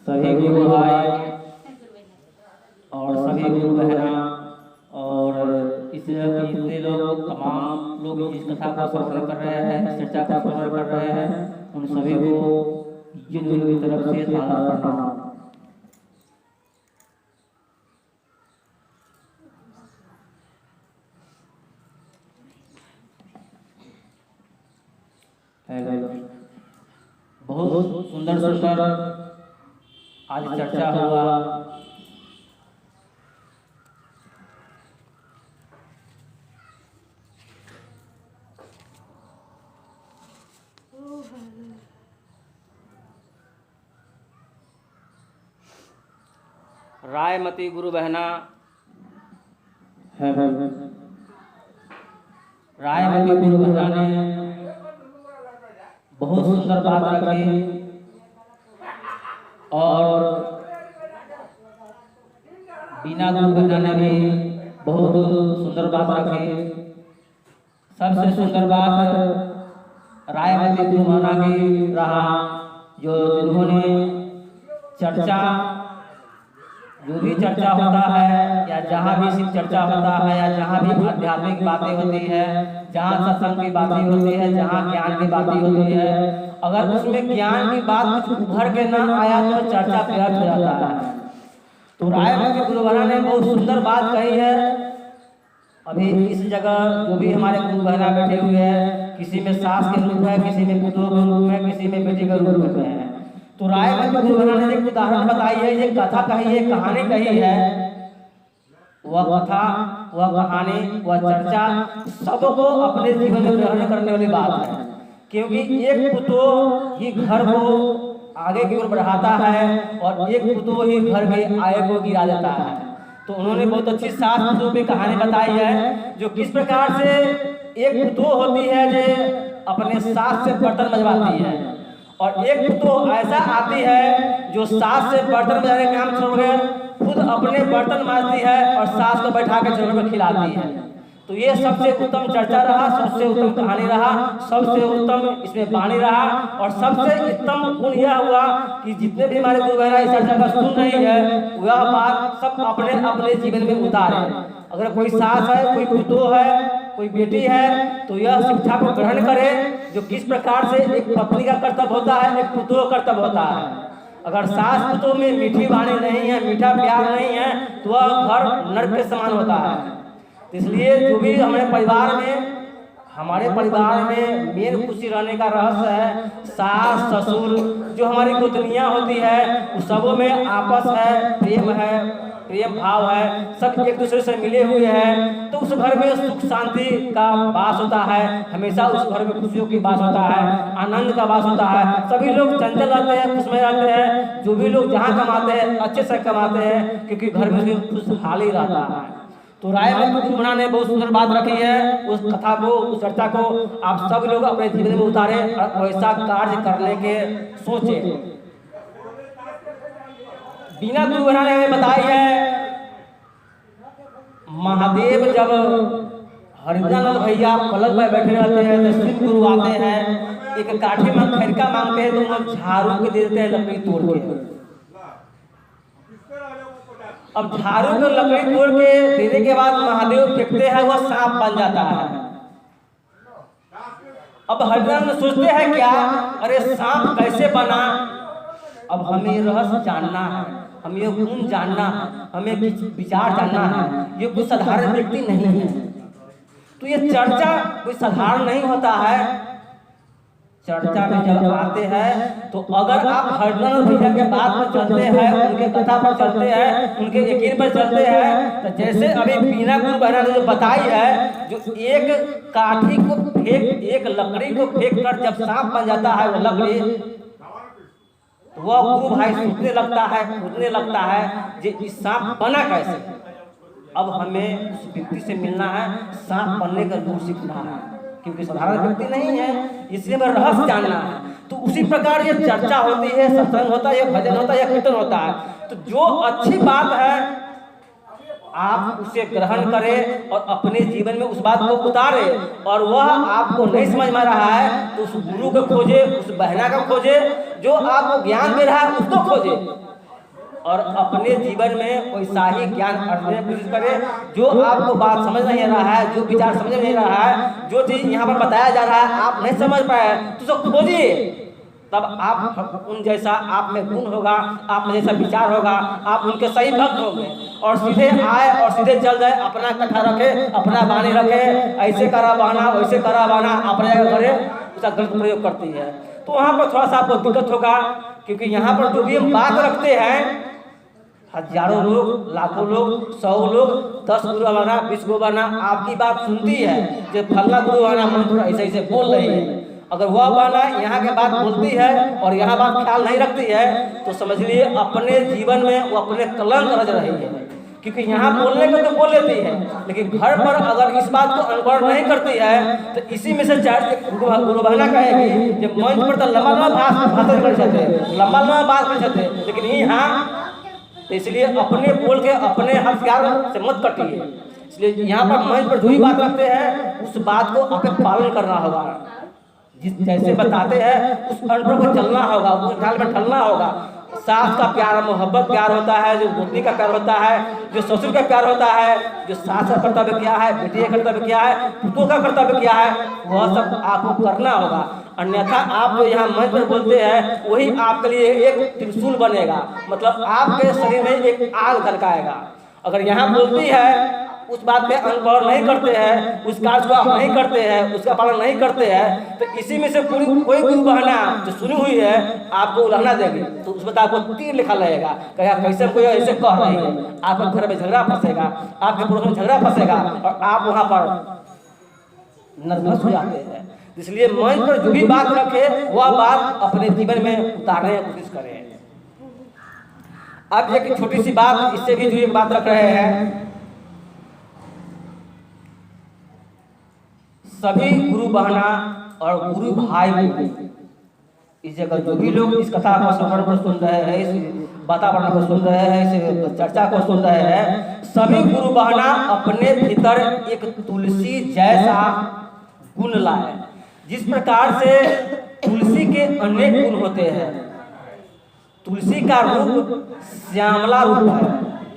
सभी गुरु भाई और सभी गुरु बहना और इतने लोग तमाम लोग इस कथा का श्रवण कर रहे हैं, चर्चा का श्रवण कर रहे हैं, उन सभी को गुरु की तरफ से सादर प्रणाम। बहुत सुंदर सुंदर आज चर्चा हुआ। रायमती गुरु बहना रायमती गुरु बहना ने बहुत सुंदर बात रखी और बीना गुरु बहना ने भी बहुत सुंदर बात रखी। सबसे सुंदर बात रायमती गुरु बहना की रहा, जो जिन्होंने चर्चा जो भी चर्चा होता है या जहाँ भी शिव चर्चा होता है या जहाँ भी आध्यात्मिक बातें होती है, जहाँ सत्संग की बातें होती है, जहाँ ज्ञान की बातें होती है, अगर उसमें ज्ञान की बात कुछ उभर के ना आया तो चर्चा व्यर्थ हो जाता है। तो रायमती गुरु बहना ने बहुत सुंदर बात कही है। अभी इस जगह जो भी हमारे गुरु बहना बैठे हुए हैं, किसी में सास के रूप है, किसी में पुत्रों के रूप में, किसी में बेटी के रूप में है। तो रायमती गुरु बहना ने एक उदाहरण बताई है, ये कथा कही है, कहानी कही है। वह कथा, वह कहानी, वह चर्चा सबको अपने जीवन में ग्रहण करने वाली बात है, क्योंकि एक पुतो ही घर को आगे की ओर बढ़ाता है और एक पुतो ही घर के आय को गिरा देता है। तो उन्होंने बहुत अच्छी सास पुतों पे कहानी बताई है, जो किस प्रकार से एक पुतो होती है जो अपने सास से बर्तन मजवाती है और एक पुतो ऐसा आती है जो सास से बर्तन मजाने का काम छोड़कर खुद अपने बर्तन मांजती है और सास को बैठा के छोड़ में खिलाती है। तो ये सबसे उत्तम चर्चा रहा, सबसे उत्तम कहानी रहा, सबसे उत्तम इसमें वाणी रहा और सबसे उत्तम गुण यह हुआ कि जितने भी हमारे गुरु बहना इस चर्चा का सुन रही है, वह बात सब अपने अपने जीवन में उतारे। अगर कोई सास है, कोई पुतो है, कोई बेटी है, तो यह शिक्षा को ग्रहण करे, जो किस प्रकार से एक पत्नी का कर्तव्य होता है, एक पुतो का कर्तव्य होता है। अगर सास पुतों में मीठी वाणी नहीं है, मीठा प्यार नहीं है, तो वह घर नरक के समान होता है। इसलिए जो भी हमारे परिवार में मेन खुशी रहने का रहस्य है, सास ससुर जो हमारी गोतनियाँ होती है, उस सबों में आपस है, प्रेम भाव है, सब एक दूसरे से मिले हुए हैं, तो उस घर में सुख शांति का वास होता है। हमेशा उस घर में खुशियों की वास होता है, आनंद का वास होता है। सभी लोग चंचल रहते हैं, खुशमय रहते हैं। जो भी लोग जहाँ कमाते हैं अच्छे से कमाते हैं, क्योंकि घर में खुशहाली रहता है। तो रायमती गुरु बहना ने बहुत सुंदर बात रखी है। उस कथा को, उस चर्चा को आप सब लोग अपने जीवन में उतारे और ऐसा कार्य करने के सोचे। बीना गुरु बहना ने हमें बताई है, महादेव जब हरिदानंद भैया पलंग पर बैठे रहते हैं तो शिव गुरु आते हैं, एक काठी में खैरका मांगते हैं, तो उन्हें झाड़ू के दे देते हैं लकड़ी तोड़ के। अब झाड़ू को लकड़ी तोड़ के देने के बाद महादेव फेंकते हैं, वह सांप बन जाता है। अब हरिदानंद सोचते हैं क्या, अरे सांप कैसे बना। अब हमें ये रहस्य जानना है, हमें ये गुण जानना है, हमें विचार जानना है। ये कोई साधारण व्यक्ति नहीं है। तो ये चर्चा कोई साधारण नहीं होता है। चर्चा में जब आते हैं तो अगर आप हरिदानंद भैया के बात पर चलते हैं, उनके कथा पर चलते हैं, उनके यकीन पर चलते हैं, तो जैसे अभी बीना गुरु बहना ने जो बताई है, जो एक काठी को एक लकड़ी को फेंक कर जब सांप बन जाता है वो लकड़ी, तो वह गुरु भाई सोचने लगता है कि सांप बना कैसे। अब हमें उस व्यक्ति से मिलना है, सांप बनने का गुण सीखना है, क्योंकि साधारण व्यक्ति नहीं है, इसलिए हमें रहस्य जानना है। तो उसी प्रकार ये चर्चा होती है, सत्संग होता है, भजन होता है, कीर्तन होता है। तो जो अच्छी बात है आप उसे ग्रहण करें और अपने जीवन में उस बात को उतारें। और वह आपको नहीं समझ में रहा है तो उस गुरु को खोजे, उस बहना को खोजे, जो आपको ज्ञान दे रहा है उसको खोजे और अपने जीवन में वैसा ही ज्ञान अर्जन की कोशिश करें। जो आपको बात समझ नहीं आ रहा है, जो विचार समझ नहीं रहा है, जो चीज़ यहाँ पर बताया जा रहा है आप नहीं समझ पाए तो उसको खोजिए। तब आप उन जैसा आप में गुण होगा, आप में जैसा विचार होगा, आप उनके सही भक्त होंगे। और सीधे आए और सीधे चल जाए, अपना कथा रखे, अपना वाणी रखे, ऐसे करा बहाना वैसे करा बहाना अपने करे, उसका गलत प्रयोग करती है। तो वहाँ पर थोड़ा सा आपको दिक्कत होगा, क्योंकि यहाँ पर जो भी हम बात रखते हैं, हजारों लोग, लाखों लोग, 100 लोग, 10 गुरु बना, 20 गुरु बना आपकी बात सुनती है, जो फल्ला गुरु बना मंत्र ऐसे ऐसे बोल रही है। अगर वह बना यहाँ के बात बोलती है और यहाँ बात ख्याल नहीं रखती है तो समझ लिए अपने जीवन में वो अपने कलंक रच रही है। क्योंकि यहाँ बोलने को तो बोल लेती है, लेकिन घर पर अगर इस बात को अनुकरण नहीं करती है तो इसी में से गुरु बहना कहेगी जब मंच पर तो लंबा लंबा भाषण कर सकते, लंबा लंबा बात कर सकते, लेकिन यहाँ तो इसलिए अपने बोल के अपने हथियार से मत कटिए। इसलिए यहाँ पर मंच पर जो भी बात रखते हैं उस बात को आपको पालन करना होगा, जिस जैसे बताते हैं उस अंतर को चलना होगा, उस ढाल में ढलना होगा। सास का प्यार मोहब्बत प्यार होता है, जो गोतनी का प्यार होता है, जो ससुर का प्यार होता है, जो सास का कर्तव्य क्या है, बेटी का कर्तव्य क्या है, पुतों का कर्तव्य क्या है, वह सब आपको करना होगा। अन्यथा आप जो यहाँ मंच पर बोलते हैं वही आपके लिए एक त्रिशूल बनेगा, मतलब आपके शरीर में एक आग धड़काएगा। अगर यहाँ बोलती है उस बात पे अनुपालन नहीं करते हैं, उस कार्य को आप नहीं करते हैं, उसका पालन नहीं करते हैं, तो इसी में से कोई गुरु बहना जो सुनी हुई है आपको उलाहना देगी, तो उसमें तो आपको तीर लिखा लगेगा, कहेगा कैसे कोई ऐसे कह रही है, आपके घर में झगड़ा फंसेगा, आपके पुरुष में झगड़ा फंसेगा और आप वहाँ पर नर्वस हो जाते हैं। इसलिए मंच पर जो भी बात रखे वह बात अपने जीवन में उतारने की कोशिश करें। अब एक छोटी सी बात, इससे भी जो एक बात रख रहे हैं, सभी गुरु बहना और गुरु भाई इस जगह जो भी लोग इस कथा को श्रवण को सुन रहे हैं, इस वातावरण को सुन रहे हैं, इस चर्चा को सुन रहे हैं, सभी गुरु बहना अपने भीतर एक तुलसी जैसा गुण लाए। जिस प्रकार से तुलसी के अनेक गुण होते हैं, तुलसी का रूप श्यामला रूप है।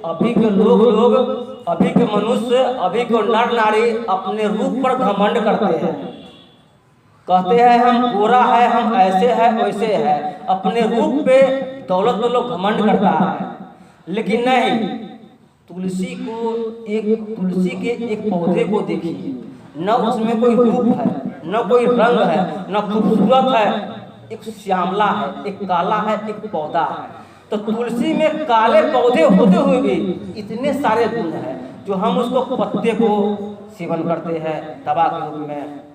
अभी के लोग अभी के मनुष्य, अभी के नर नारी अपने रूप पर घमंड करते हैं, कहते हैं हम गोरा है, हम ऐसे है वैसे है, अपने रूप पे दौलत में लोग घमंड करता है। लेकिन नहीं, तुलसी के एक पौधे को देखिए, न उसमें कोई रूप है, न कोई रंग है, न खूबसूरत है, एक श्यामला है, एक काला है, एक पौधा है। तो तुलसी में काले पौधे होते हुए भी इतने सारे गुण हैं, जो हम उसको पत्ते को सेवन करते हैं, दवा के रूप में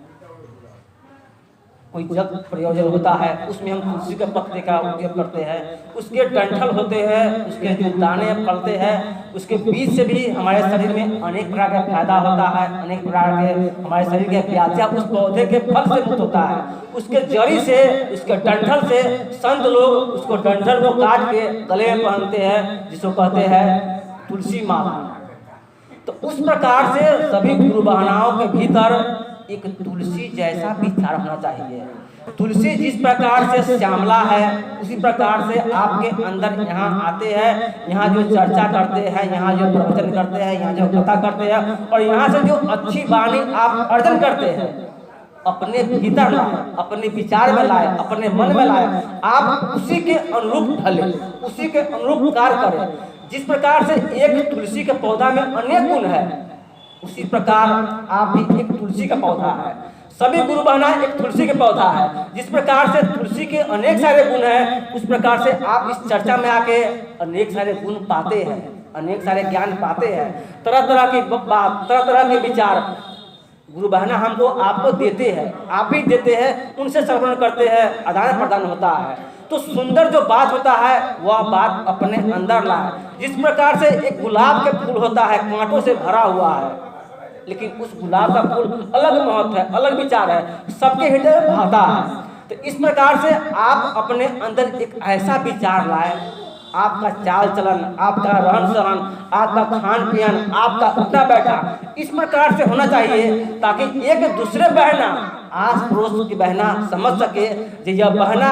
कोई जब प्रयोजन होता है उसमें हम तुलसी के पत्ते का उपयोग करते हैं। उसके डंठल होते हैं, उसके जो दाने फलते हैं, उसके बीज से भी हमारे शरीर में अनेक प्रकार का फायदा होता है, अनेक प्रकार के हमारे शरीर के व्याधियाँ उस पौधे के फल से मुक्त होता है। उसके जड़ी से, उसके डंठल से संत लोग उसको डंठल को काट के गले में पहनते हैं, जिसको कहते हैं तुलसी माला। तो उस प्रकार से सभी गुरु बहनाओं के भीतर एक तुलसी जैसा विचार होना चाहिए। तुलसी जिस प्रकार से श्यामला है, उसी प्रकार से आपके अंदर यहाँ आते हैं, यहाँ जो चर्चा करते हैं, यहाँ जो प्रवचन करते हैं, यहाँ जो कथा करते हैं, और यहाँ से जो अच्छी वाणी आप अर्जन करते हैं, अपने भीतर लाए, अपने विचार में लाए, अपने मन में लाए, आप उसी के अनुरूप ढले, उसी के अनुरूप कार्य करें। जिस प्रकार से एक तुलसी के पौधा में अनेक गुण है, उसी प्रकार आप भी एक तुलसी का पौधा है। सभी गुरु बहना एक तुलसी के पौधा है। जिस प्रकार से तुलसी के अनेक सारे गुण हैं, उस प्रकार से आप इस चर्चा में आके अनेक सारे गुण पाते हैं, अनेक सारे ज्ञान पाते हैं, तरह तरह की बात, तरह तरह के विचार गुरु बहना हमको आपको देते हैं, आप भी देते हैं, उनसे श्रवण करते हैं, आदान प्रदान होता है। तो सुंदर जो बात होता है वह बात अपने अंदर लाए। जिस प्रकार से एक गुलाब के फूल होता है, कांटों से भरा हुआ है, लेकिन उस गुलाब का फूल अलग महत्व है, अलग विचार है, सबके हृदय भाता है। तो इस प्रकार से आप अपने अंदर एक ऐसा विचार लाए आपका चाल चलन, आपका रहन सहन, आपका खान पीन, आपका उठना बैठा इस प्रकार से होना चाहिए ताकि एक दूसरे बहना, आस पड़ोस की बहना समझ सके कि यह बहना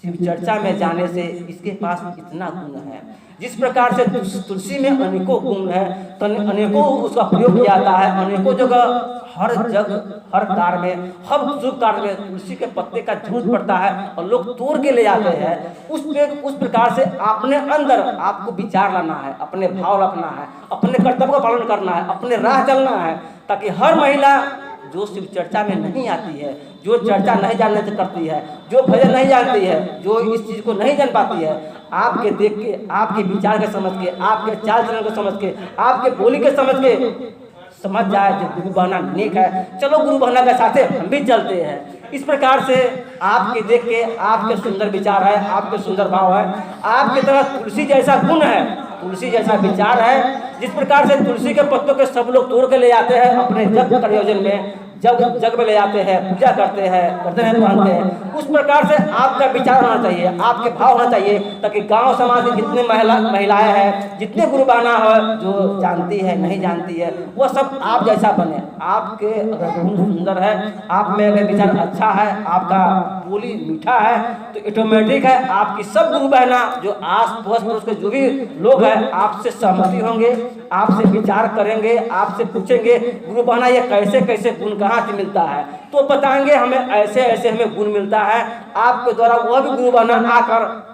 शिव चर्चा में जाने से इसके पास इतना गुण है। जिस प्रकार से तुलसी में अनेकों गुण है, तो अनेकों उसका प्रयोग किया जाता है, अनेकों जगह हर कार्य में, हर शुभ कार्य में तुलसी के पत्ते का जरूरत पड़ता है और लोग तोड़ के ले जाते हैं। उस प्रकार से अपने अंदर आपको विचार लाना है, अपने भाव रखना है, अपने कर्तव्य का पालन करना है, अपने राह चलना है, ताकि हर महिला जो शिव चर्चा में नहीं आती है, जो चर्चा नहीं जानने से करती है, जो भजन नहीं जानती है, जो इस चीज को नहीं जान पाती है, आपके देख के, आपके विचार के समझ के, आपके चाल चलन को समझ के, आपके बोली के समझ के समझ जाए जो गुरु बहना नेक है, चलो गुरु बहना के साथ हम भी चलते हैं। इस प्रकार से आपके देख के, आपके सुंदर विचार है, आपके सुंदर भाव है, आपकी तरह तुलसी जैसा गुण है, तुलसी जैसा विचार है। जिस प्रकार से तुलसी के पत्तों के सब लोग तोड़ के ले जाते हैं अपने जग प्रयोजन में, जग में ले जाते हैं, पूजा करते हैं, गर्दन में बांधते हैं, उस प्रकार से आपका विचार होना चाहिए, आपके भाव होना चाहिए, ताकि गांव समाज में जितने महिलाएं हैं, जितने गुरु बहना है, जो जानती है नहीं जानती है, वो सब आप जैसा बने। आपके अगर गुण सुंदर है, आप में अगर विचार अच्छा है, आपका बोली मीठा है, तो ऑटोमेटिक है आपकी सब गुरु बहना जो आस पड़ोस के जो भी लोग हैं आपसे सहमति होंगे, आपसे विचार करेंगे, आपसे पूछेंगे गुरु बहना ये कैसे कैसे गुण कहाँ से मिलता है, तो बताएंगे हमें ऐसे ऐसे हमें गुण मिलता है। आपके द्वारा वह भी गुरु बहना आकर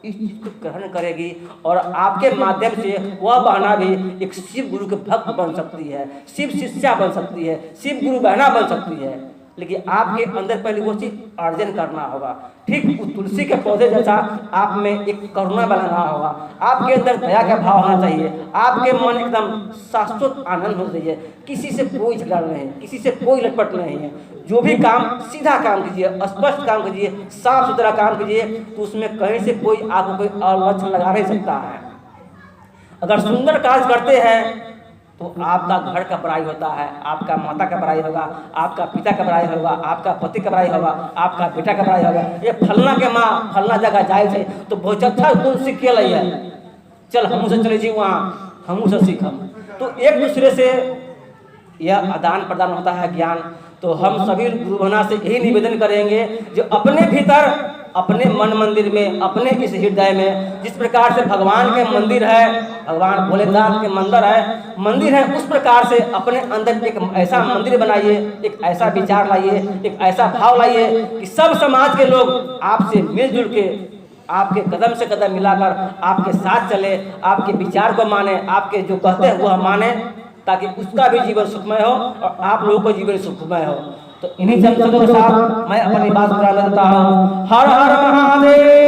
इस चीज को ग्रहण करेगी और आपके माध्यम से वह बहना भी एक शिव गुरु के भक्त बन सकती है, शिव शिष्या बन सकती है, शिव गुरु बहना बन सकती है। लेकिन आपके अंदर पहले वो चीज अर्जन करना होगा। ठीक तुलसी के पौधे जैसा आप में एक करुणा बनाना होगा, आपके अंदर दया का भाव होना चाहिए, आपके मन एकदम शाश्वत आनंद होना चाहिए, किसी से कोई झगड़ा नहीं है, किसी से कोई लटपट नहीं है। जो भी काम सीधा काम कीजिए, स्पष्ट काम कीजिए, साफ सुथरा काम कीजिए, तो उसमें कहीं से कोई आपको कोई अलक्षण लगा नहीं सकता है। अगर सुंदर कार्य करते हैं तो आपका घर का बड़ाई होता है, आपका माता का बड़ाई होगा, आपका पिता का बड़ाई होगा, आपका पति का बड़ाई होगा, आपका बेटा का बड़ाई होगा। ये फलना के माँ फलना जगह जाए थे तो बहुत अच्छा गुण सीख के लाई है, चल हमू से चले जी वहाँ, हमू से सीखम। तो एक दूसरे से यह आदान प्रदान होता है ज्ञान। तो हम सभी गुरु बहना से यही निवेदन करेंगे जो अपने भीतर, अपने मन मंदिर में, अपने इस हृदय में जिस प्रकार से भगवान के मंदिर है, भगवान भोलेनाथ के मंदिर है, उस प्रकार से अपने अंदर एक ऐसा मंदिर बनाइए, एक ऐसा विचार लाइए, एक ऐसा भाव लाइए कि सब समाज के लोग आपसे मिलजुल के, आपके कदम से कदम मिलाकर आपके साथ चले, आपके विचार को माने, आपके जो कहते हैं वह माने, ताकि उसका भी जीवन सुखमय हो और आप लोगों का जीवन सुखमय हो। तो इन्हीं शब्दों के साथ मैं अपनी बात पूरा करता हूँ। हर हर महादेव।